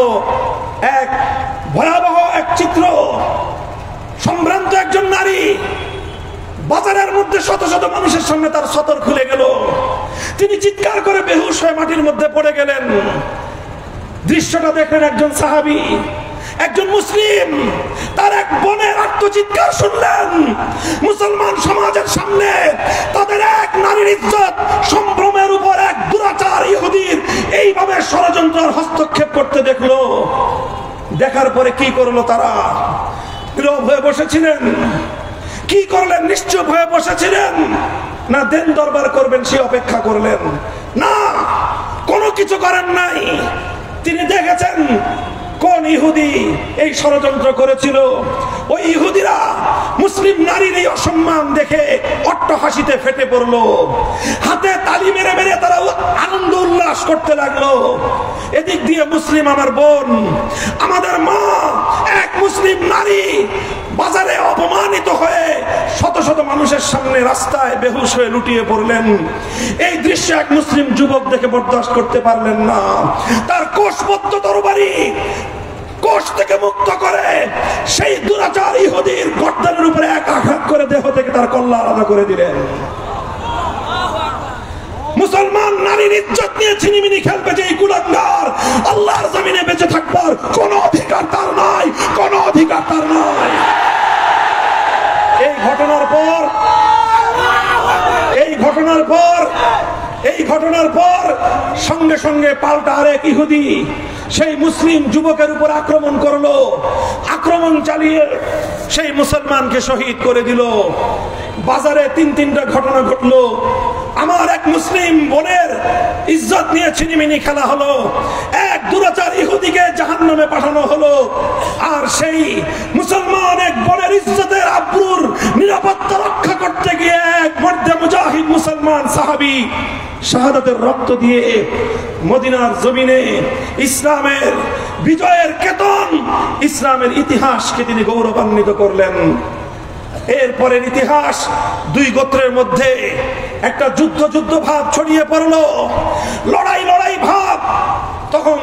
এক চিত্র! সম্ভ্রান্ত একজন নারী বাজারের মধ্যে শত শত মানুষের সামনে তার সতর খুলে গেল। তিনি চিৎকার করে বেহুশ হয়ে মাটির মধ্যে পড়ে গেলেন। দৃশ্যটা দেখলেন একজন সাহাবী, একজন মুসলিম, তার এক বোনের আত্মচিৎকার শুনলেন। মুসলমান সমাজের সামনে তাদের এক নারীর ইজ্জত সম্ভ্রমের উপর এক দুরাচার ইহুদির এইভাবে ষড়যন্ত্র হস্তক্ষেপ করতে দেখলো। দেখার পরে কি করলো তারা? নীরব হয়ে বসেছিলেন। কি করলেন? নিশ্চুপ হয়ে বসেছিলেন না দেন দরবার করবেন সে অপেক্ষা করলেন? না, কোনো কিছু করেন নাই। তিনি দেখেছেন কোন ইহুদি এই ষড়যন্ত্র করেছিল। ওই ইহুদিরা মুসলিম নারীর এই অসম্মান দেখে অট্টহাসিতে ফেটে পড়লো। হাতে তালি মেরে মেরে তারা আনন্দ উল্লাস করতে লাগলো। এদিক দিয়ে মুসলিম আমার বোন, আমাদের মা, এক মুসলিম নারী বাজারে অপমানিত হয়ে শত শত মানুষের সামনে রাস্তায় বেহুশ হয়ে লুটিয়ে পড়লেন। এই দৃশ্য এক মুসলিম যুবক দেখে বরদাস্ত করতে পারলেন না। তার কোষবদ্ধ তরবারি কোষ থেকে মুক্ত করে সেই দুরাচার ইহুদির গর্দানের উপরে এক আঘাত করে দেহ থেকে তার কল্লা আলাদা করে দিলেন। মুসলমান নারীর ইজ্জত নিয়ে ছিনিমিনি খেলবে যে কুলাঙ্গার, আল্লাহর জমিনে বেঁচে থাকবার কোন অধিকার তার নাই, কোন অধিকার তার নাই। এই ঘটনার পর সঙ্গে সঙ্গে পাল্টা আরেক ইহুদি সেই মুসলিম যুবকের উপর আক্রমণ করলো। আক্রমণ চালিয়ে সেই মুসলমানকে শহীদ করে দিল। বাজারে তিনটা ঘটনা ঘটলো। আমার এক মুসলিম বোনের ইজ্জত নিয়ে ছিনিমিনি খেলা হলো, এক দুরাচার ইহুদিকে জাহান্নামে পাঠানো হলো, আর সেই মুসলমান এক বোনের ইজ্জতের আব্রুর নিরাপত্তা রক্ষা করতে গিয়ে এক মর্দে মুজাহিদ মুসলমান সাহাবী শাহাদাতের রক্ত দিয়ে মদিনার জমিনে ইসলামের বিজয়ের কেতন, ইসলামের ইতিহাসকে তিনি গৌরবান্বিত করলেন। এরপরের ইতিহাস, দুই গোত্রের মধ্যে একটা যুদ্ধ ভাব ছড়িয়ে পড়লো, লড়াই ভাব। তখন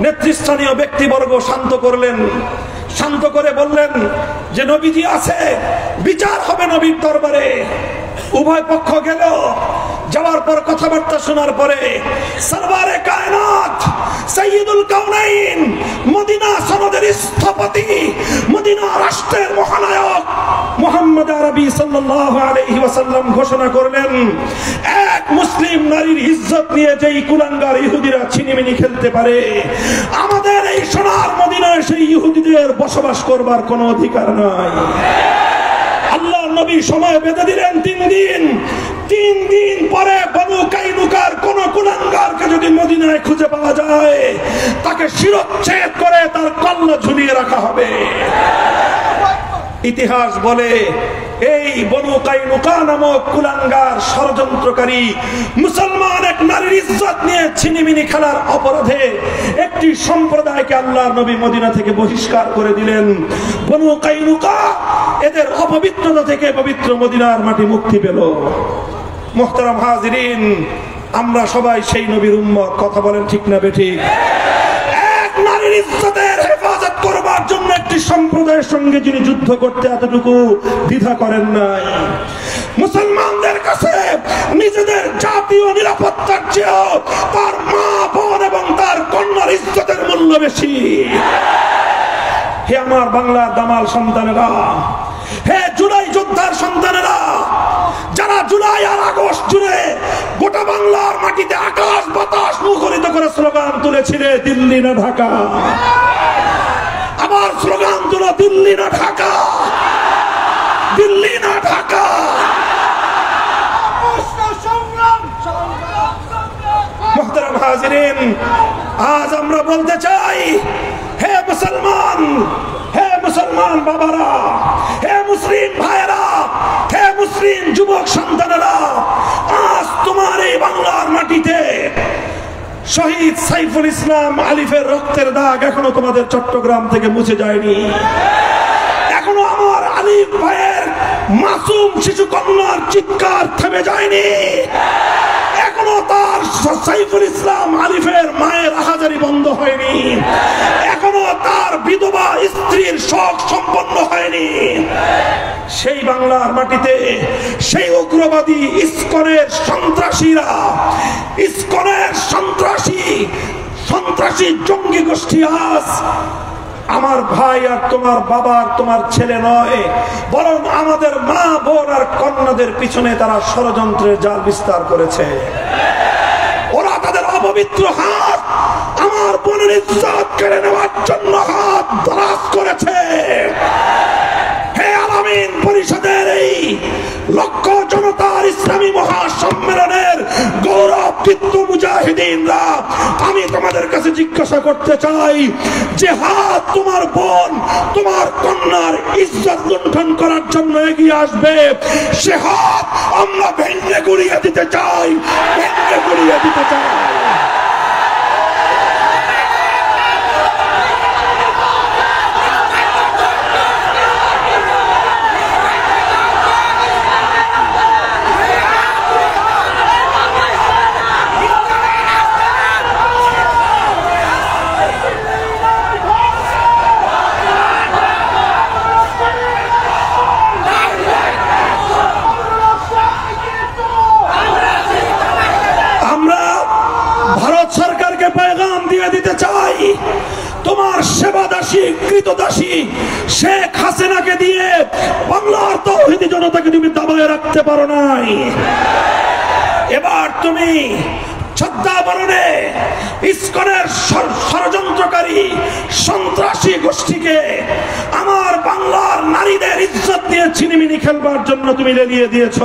নেতৃস্থানীয় ব্যক্তিবর্গ শান্ত করলেন, শান্ত করে বললেন যে নবীজি আছে, বিচার হবে নবীর দরবারে। উভয় পক্ষ গেল, যাওয়ার পর কথাবার্তা শোনার পরে সরওয়ারে কায়নাত সাইয়্যিদুল কাউনাইন, মদিনা সনদের স্থপতি, মদিনা রাষ্ট্রের মহানায়ক মুহাম্মদ আরবি সাল্লাল্লাহু আলাইহি ওয়াসাল্লাম ঘোষণা করলেন, এক মুসলিম নারীর ইজ্জত নিয়ে যেই কুলাঙ্গার ইহুদিরা ছিনিমিনি খেলতে পারে, আমাদের এই সোনার মদিনায় সেই ইহুদিদের বসবাস করবার কোনো অধিকার নাই। আল্লাহর নবী সময় বেঁধে দিলেন 3 দিন। 3 দিন পরে বনু কাইনুকার কোন কুলাঙ্গারকে যদি মদিনায় খুঁজে পাওয়া যায়, তাকে শিরচ্ছেদ করে তার কল্লা ঝুলিয়ে রাখা হবে। ইতিহাস বলে এই বনু কাইনুকা নামক কুলাঙ্গার ষড়যন্ত্রকারী মুসলমান এক নারীর ইজ্জত নিয়ে ছিনিমিনি খেলার অপরাধে একটি সম্প্রদায়কে আল্লাহর নবী মদিনা থেকে বহিষ্কার করে দিলেন। বনু কাইনুকা এদের অপবিত্রতা থেকে পবিত্র মদিনার মাটি মুক্তি পেল। মুহতারাম হাজিরিন, আমরা সবাই সেই নবীর উম্মত। কথা বলেন ঠিক না বেঠিক? এক নারীর ইজ্জতের হেফাজত করবার জন্য একটি সম্প্রদায়ের সঙ্গে যিনি যুদ্ধ করতে এতটুকু দ্বিধা করেন নাই, মুসলমানদের কাছে নিজেদের জাতীয় নিরাপত্তার চেয়েও তার মা বোন এবং তার কন্যার ইজ্জতের মূল্য বেশি। হে আমার বাংলার দামাল সন্তানেরা, হে জুলাই যোদ্ধার সন্তানেরা, যারা জুলাই আর আগস্ট জুড়ে গোটা বাংলার মাটিতে আকাশ বাতাস মুখরিত করে স্লোগান তুলেছিলে, দিল্লি না ঢাকা। আবার স্লোগান তুলো, দিল্লি না ঢাকা, দিল্লি না ঢাকা। মুহতারাম হাজিরিন, আজ আমরা বলতে চাই, হে মুসলমান, হে মুসলমান বাবারা, হে মুসলিম ভাইয়েরা, হে মুসলিম যুবক সন্তানেরা, আজ তোমার এই বাংলার মাটিতে শহীদ সাইফুল ইসলাম আলিফের রক্তের দাগ এখনো তোমাদের চট্টগ্রাম থেকে মুছে যায়নি। এখনো আমার আলিফ ভাইয়ের মাসুম শিশু কন্যার চিৎকার থেমে যায়নি। এখনো তার সাইফুল ইসলাম আলিফের মায়ের আহাজারি বন্ধ হয়নি। এখনো তার বিধবা স্ত্রীর শোক সম্পন্ন হয়নি। সেই বাংলার মাটিতে সেই উগ্রবাদী ইসকনের সন্ত্রাসীরা, ইসকনের সন্ত্রাসী জঙ্গি গোষ্ঠী আজ আমার ভাই আর তোমার বাবা আর তোমার ছেলে নয়, বরং আমাদের মা বোন আর কন্যাদের পিছনে তারা ষড়যন্ত্রের জাল বিস্তার করেছে। ওরা তাদের অপবিত্র হাত আমার বোনের ইজ্জত কেড়ে নেওয়ার জন্য হাত দরাজ করেছে। হে আলামিন পরিষদের এই লক্ষ জনতার ইসলামী মহাসম্মেলনের গৌরবদীপ্ত মুজাহিদিনরা, আমি তোমাদের কাছে জিজ্ঞাসা করতে চাই, যে হাত তোমার বোন তোমার কন্যার ইজ্জত লুণ্ঠন করার জন্য এগিয়ে আসবে, সে হাত আমরা ভেঙে গুড়িয়ে দিতে চাই, ভেঙে গুড়িয়ে দিতে চাই। তোমার সেবাদাসী কৃতদাসী শেখ হাসিনাকে দিয়ে বাংলার তৌহিদি জনতাকে তুমি দাবায় রাখতে পারো নাই। এবার তুমি ছদ্মাবরণে ইসকনের ষড়যন্ত্রকারী সন্ত্রাসী গোষ্ঠীকে আমার বাংলার নারীদের ইজ্জত দিয়ে ছিনিমিনি খেলবার জন্য তুমি লেলিয়ে দিয়েছ।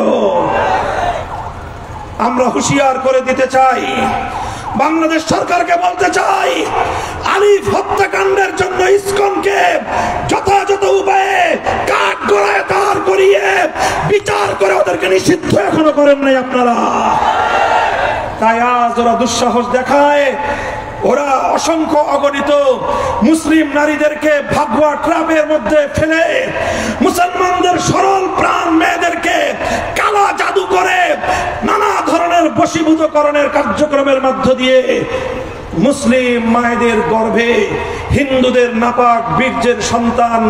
আমরা হুঁশিয়ার করে দিতে চাই, বাংলাদেশ সরকারকে বলতে চাই, আলিফ হত্যাকাণ্ডের জন্য ইসকনকে যথাযথ উপায়ে কাঠগড়ায় দাঁড় করিয়ে বিচার করে ওদেরকে নিষিদ্ধ এখনো করেন নাই আপনারা। তাই আজ ওরা দুঃসাহস দেখায়, ওরা অসংখ্য অগণিত মুসলিম নারীদেরকে ভাগওয়া ট্র্যাপের মধ্যে ফেলে মুসলমানদের সরল প্রাণ মেয়েদেরকে কালা জাদু করে নানা ধরনের বশীভূতকরণের কার্যক্রমের মধ্য দিয়ে মুসলিম মায়েদের গর্ভে হিন্দুদের নাপাক বীর্যের সন্তান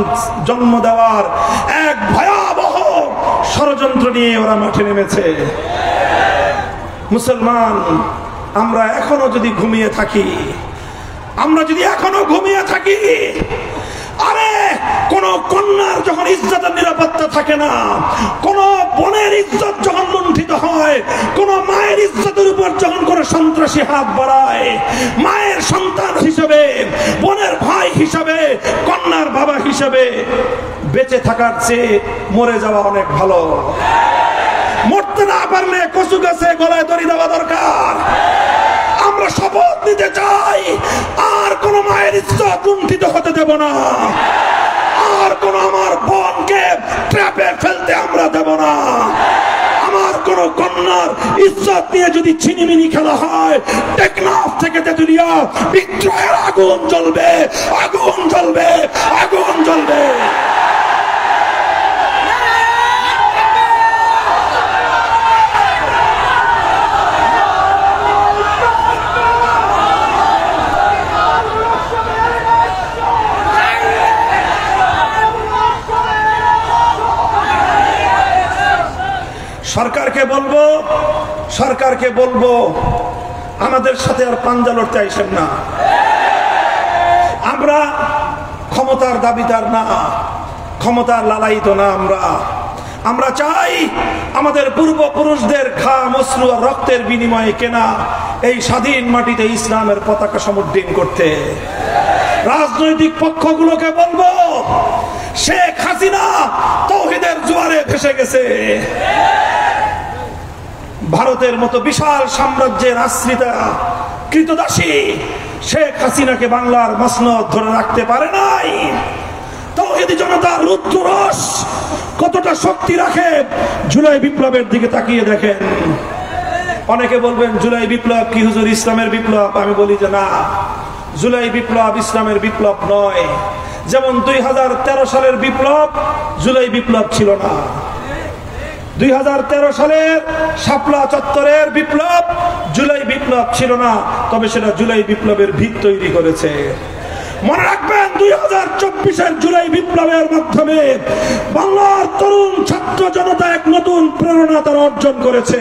জন্ম দেওয়ার এক ভয়াবহ ষড়যন্ত্র নিয়ে ওরা মাঠে নেমেছে। মুসলমান, আমরা এখনো যদি ঘুমিয়ে থাকি, আরে কোন কন্যার যখন ইজ্জতের নিরাপত্তা থাকে না, কোন বোনের ইজ্জত যখন লুণ্ঠিত হয়, কোন মায়ের ইজ্জতের উপর যখন কোন সন্ত্রাসী হাত বাড়ায়, মায়ের সন্তান হিসেবে, বোনের ভাই হিসেবে, কন্যার বাবা হিসেবে বেঁচে থাকার চেয়ে মরে যাওয়া অনেক ভালো। মরতে না পারলে কচু গাছে গলায় দড়ি দেওয়া দরকার। আমরা শপথ নিতে চাই, আর কোন মায়ের ইজ্জত লুণ্ঠিত হতে দেব না, আর কোন আমার বোনকে ট্র্যাপে ফেলতে আমরা দেব না। আমার কোন কন্যার ইজ্জত নিয়ে যদি ছিনিমিনি খেলা হয়, টেকনাফ থেকে তেতুলিয়া বিদ্রোহের আগুন জ্বলবে, আগুন জ্বলবে, আগুন জ্বলবে। সরকারকে বলবো আমাদের সাথে আর পাঞ্জা লড়তে আইসেন না। আমরা ক্ষমতার দাবিদার না, ক্ষমতার লালায়িত না। আমরা চাই আমাদের পূর্বপুরুষদের ঘাম, অশ্রু আর রক্তের বিনিময়ে কেনা এই স্বাধীন মাটিতে ইসলামের পতাকা সমুদ্দিন করতে। রাজনৈতিক পক্ষগুলোকে বলবো, শেখ হাসিনা তাওহীদের জোয়ারে ভেসে গেছে। ভারতের মতো বিশাল সাম্রাজ্যের আশ্রিতা কৃতদাসী শেখ হাসিনাকে বাংলার মসনদ ধরে রাখতে পারে নাই। তাওহীদি জনতার রুদ্ররস কতটা শক্তি রাখে জুলাই বিপ্লবের দিকে তাকিয়ে দেখেন। অনেকে বলবেন জুলাই বিপ্লব কি হুজুর ইসলামের বিপ্লব? আমি বলি যে না, জুলাই বিপ্লব ইসলামের বিপ্লব নয়। যেমন 2013 সালের বিপ্লব জুলাই বিপ্লব ছিল না। 2013 সালের শাপলা চত্বরের বিপ্লব জুলাই বিপ্লব ছিল না, তবে সেটা জুলাই বিপ্লবের ভিত তৈরি করেছে। মনে রাখবেন 2024-এর জুলাই বিপ্লবের মাধ্যমে বাংলার তরুণ ছাত্র জনতা এক নতুন প্রেরণা তারা অর্জন করেছে,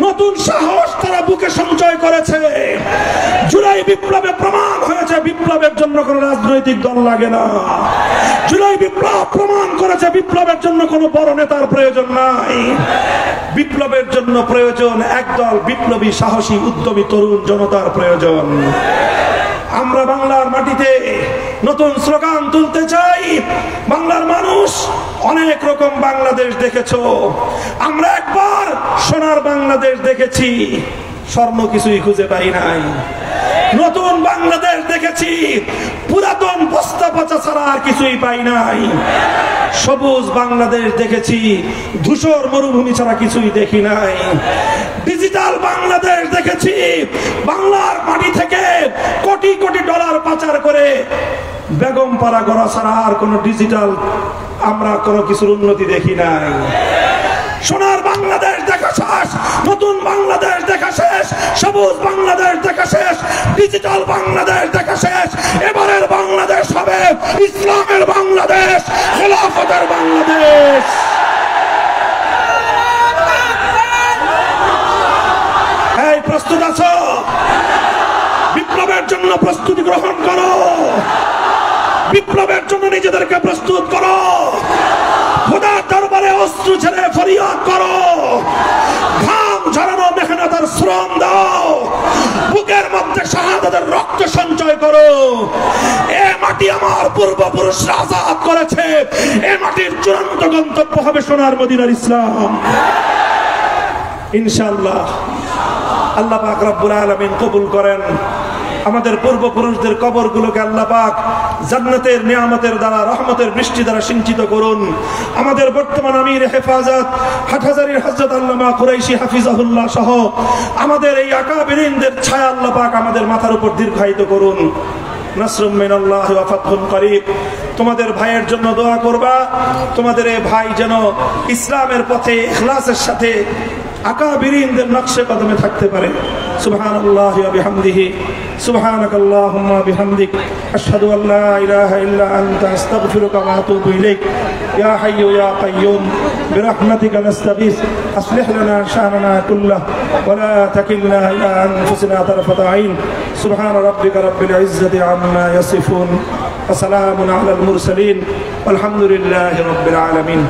নতুন সাহস তারা বুকে সঞ্চয় করেছে। জুলাই বিপ্লবে প্রমাণ হয়েছে বিপ্লবের জন্য কোনো রাজনৈতিক দল লাগে না। জুলাই বিপ্লব প্রমাণ করেছে বিপ্লবের জন্য কোনো বড় নেতার প্রয়োজন নাই। বিপ্লবের জন্য প্রয়োজন একদল বিপ্লবী, সাহসী, উদ্যমী তরুণ জনতার প্রয়োজন। আমরা বাংলার মাটিতে নতুন স্লোগান তুলতে চাই। বাংলার মানুষ অনেক রকম বাংলাদেশ দেখেছো, আমরা একবার সোনার বাংলাদেশ দেখেছি, স্বর্ণ কিছুই খুঁজে পাই নাই। নতুন বাংলাদেশ দেখেছি, পুরাতন বস্তা পচা ছাড়া আর কিছুই পাই নাই। সবুজ বাংলাদেশ দেখেছি, ধূসর মরুভূমি ছাড়া কিছুই দেখি নাই। ডিজিটাল বাংলাদেশ দেখেছি, বাংলার মাটি থেকে কোটি কোটি ডলার পাচার করে বেগমপাড়া গড়া ছাড়া আর কোন ডিজিটাল আমরা কোনো কিছুর উন্নতি দেখি নাই। সোনার বাংলাদেশ দেখা শেষ, নতুন বাংলাদেশ দেখা শেষ, সবুজ বাংলাদেশ দেখা শেষ, ডিজিটাল বাংলাদেশ দেখা শেষ। এবারের বাংলাদেশ হবে ইসলামের বাংলাদেশ, খেলাফতের বাংলাদেশ। এই প্রস্তুত আছো? বিপ্লবের জন্য প্রস্তুতি গ্রহণ করো, বিপ্লবের জন্য নিজেদেরকে প্রস্তুত করো, খোদার দরবারে অশ্রু ছেড়ে ফরিয়াদ করো, ঘাম ঝরানো মেহনত আর শ্রম দাও, বুকের মধ্যে শাহাদাতের রক্ত সঞ্চয় করো। এ মাটি আমার পূর্বপুরুষরা আজাদ করেছে, এ মাটির চূড়ান্ত গন্তব্য হবে সোনার মদিনার ইসলাম ইনশাআল্লাহ। আল্লাহ পাক রব্বুল আলামিন কবুল করেন। আমাদের পূর্বপুরুষদের কবরগুলোকে আল্লাহ পাক জান্নাতের নিয়ামতের দ্বারা রহমতের বৃষ্টি দ্বারা সিঞ্চিত করুন। আমাদের বর্তমান আমির হেফাজত হাটহাজারীর হযরত আল্লামা কুরাইশি হাফিজাহুল্লাহ সহ আমাদের এই আকাবিরিনদের ছায়া আল্লাহ পাক আমাদের মাথার উপর দীর্ঘায়িত করুন। নাসরুম মিনাল্লাহি ওয়া ফাতহুন করিব। তোমাদের ভাইয়ের জন্য দোয়া করবা, তোমাদের এই ভাই যেন ইসলামের পথে ইখলাসের সাথে আকাবিরিনদের নকশে কদমে থাকতে পারে। সুবহানাল্লাহি ওয়া বিহামদিহি সুবহানাকাল্লাহুম্মা বিহামদিক আশহাদু আল লা ইলাহা ইল্লা আনতা আস্তাগফিরুকা ওয়া আতুবু ইলাইক। ইয়া হাইয়্যু ইয়া কাইয়্যুম বিরহমাতিকা নাস্তাগীস আসলিহ লানা শা'নানা কুল্লাহ ওয়া লা তাকিলনা ইলা আনফুসিনা তারফাতা আইন। সুবহানা রাব্বিকা রাব্বিল ইজ্জাতি আম্মা ইয়াসিফুন ওয়া সালামুন আলাল মুরসালিন ওয়ালহামদুলিল্লাহি রাব্বিল আলামিন।